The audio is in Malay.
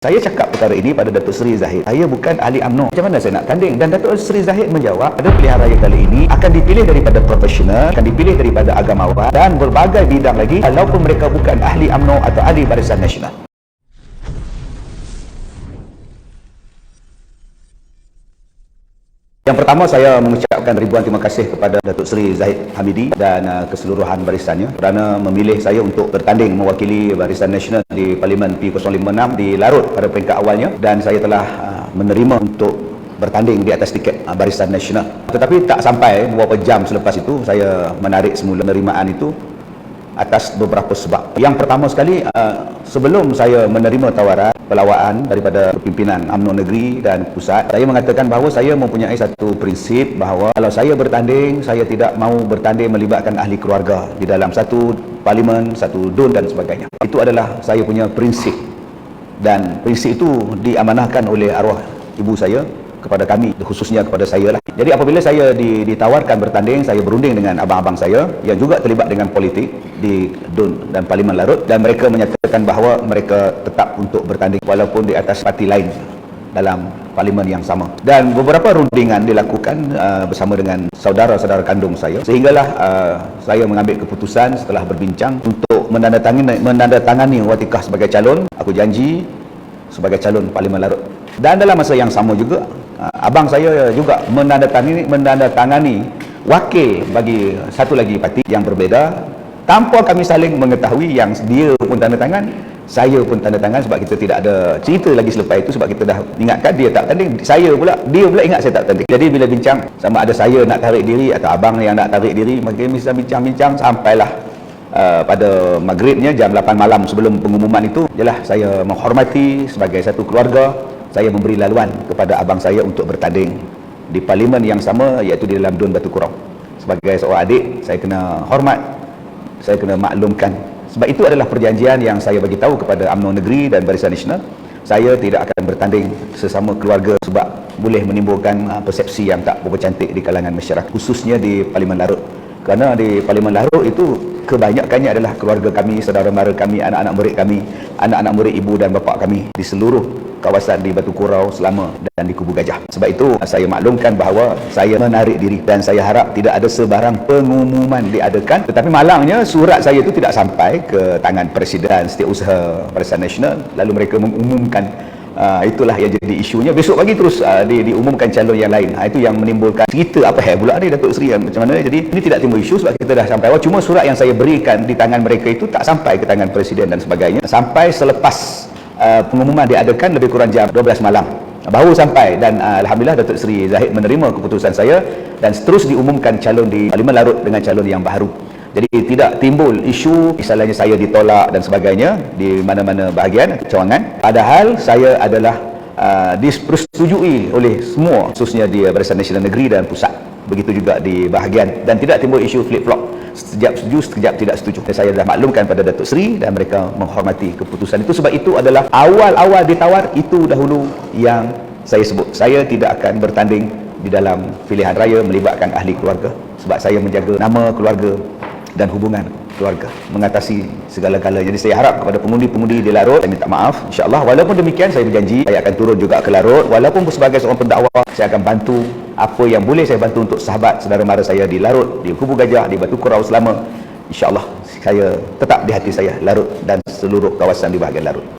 Saya cakap perkara ini pada Datuk Seri Zahid. Saya bukan ahli UMNO. Macam mana saya nak tanding? Dan Datuk Seri Zahid menjawab, pada pilihan raya kali ini akan dipilih daripada profesional, akan dipilih daripada agamawan dan berbagai bidang lagi walaupun mereka bukan ahli UMNO atau ahli Barisan Nasional. Yang pertama, saya mengucapkan ribuan terima kasih kepada Datuk Seri Zahid Hamidi dan keseluruhan barisannya kerana memilih saya untuk bertanding mewakili Barisan Nasional di Parlimen P056 di Larut pada peringkat awalnya, dan saya telah menerima untuk bertanding di atas tiket Barisan Nasional. Tetapi tak sampai beberapa jam selepas itu saya menarik semula penerimaan itu atas beberapa sebab. Yang pertama sekali, sebelum saya menerima tawaran pelawaan daripada pimpinan UMNO Negeri dan Pusat, saya mengatakan bahawa saya mempunyai satu prinsip bahawa kalau saya bertanding, saya tidak mahu bertanding melibatkan ahli keluarga di dalam satu parlimen, satu DUN dan sebagainya. Itu adalah saya punya prinsip, dan prinsip itu diamanahkan oleh arwah ibu saya kepada kami, khususnya kepada saya lah. Jadi apabila saya ditawarkan bertanding, saya berunding dengan abang-abang saya yang juga terlibat dengan politik di DUN dan Parlimen Larut, dan mereka menyatakan bahawa mereka tetap untuk bertanding walaupun di atas parti lain dalam parlimen yang sama. Dan beberapa rundingan dilakukan bersama dengan saudara-saudara kandung saya, sehinggalah saya mengambil keputusan setelah berbincang untuk menandatangani watikah sebagai calon. Aku janji sebagai calon Parlimen Larut. Dan dalam masa yang sama juga, abang saya juga menandatangani wakil bagi satu lagi parti yang berbeza, tanpa kami saling mengetahui. Yang dia pun tanda tangan, saya pun tanda tangan, sebab kita tidak ada cerita lagi selepas itu, sebab kita dah ingatkan dia tak tanding, dia pula ingat saya tak tanding. Jadi bila bincang sama ada saya nak tarik diri atau abang yang nak tarik diri, maka kita bincang-bincang sampailah pada maghribnya jam 8 malam sebelum pengumuman itu, jelah saya menghormati sebagai satu keluarga, saya memberi laluan kepada abang saya untuk bertanding di parlimen yang sama, iaitu di dalam DUN Batu Kurau. Sebagai seorang adik, saya kena hormat, saya kena maklumkan. Sebab itu adalah perjanjian yang saya bagi tahu kepada UMNO Negeri dan Barisan Nasional. Saya tidak akan bertanding sesama keluarga sebab boleh menimbulkan persepsi yang tak berapa cantik di kalangan masyarakat, khususnya di Parlimen Larut. Kerana di Parlimen Larut itu kebanyakannya adalah keluarga kami, saudara mara kami, anak-anak murid kami, anak-anak murid ibu dan bapa kami di seluruh kawasan di Batu Kurau, Selama dan di Kubu Gajah. Sebab itu saya maklumkan bahawa saya menarik diri, dan saya harap tidak ada sebarang pengumuman diadakan. Tetapi malangnya surat saya itu tidak sampai ke tangan Presiden Setiausaha Barisan Nasional, lalu mereka mengumumkan. Itulah yang jadi isunya. Besok pagi terus diumumkan calon yang lain. Itu yang menimbulkan cerita apa pula ni Datuk Seri macam mana. Jadi ini tidak timbul isu sebab kita dah sampai awal. Cuma surat yang saya berikan di tangan mereka itu tak sampai ke tangan Presiden dan sebagainya. Sampai selepas pengumuman diadakan lebih kurang jam 12 malam baru sampai, dan Alhamdulillah Datuk Seri Zahid menerima keputusan saya dan terus diumumkan calon di Parlimen Larut dengan calon yang baru. Jadi tidak timbul isu misalnya saya ditolak dan sebagainya di mana-mana bahagian cawangan, padahal saya adalah dipersetujui oleh semua, khususnya di Barisan Nasional Negeri dan Pusat. Begitu juga di bahagian, dan tidak timbul isu flip-flop, sekejap setuju, sekejap tidak setuju. Saya dah maklumkan pada Datuk Seri dan mereka menghormati keputusan itu. Sebab itu adalah awal-awal ditawar itu dahulu yang saya sebut, saya tidak akan bertanding di dalam pilihan raya melibatkan ahli keluarga, sebab saya menjaga nama keluarga dan hubungan keluarga, mengatasi segala-galanya. Jadi saya harap kepada pengundi-pengundi di Larut, saya minta maaf, insya-Allah. Walaupun demikian, saya berjanji saya akan turun juga ke Larut, walaupun sebagai seorang pendakwa, saya akan bantu apa yang boleh saya bantu untuk sahabat saudara mara saya di Larut, di Kubu Gajah, di Batu Kurau, Selama. Insya-Allah saya tetap di hati saya Larut dan seluruh kawasan di bahagian Larut.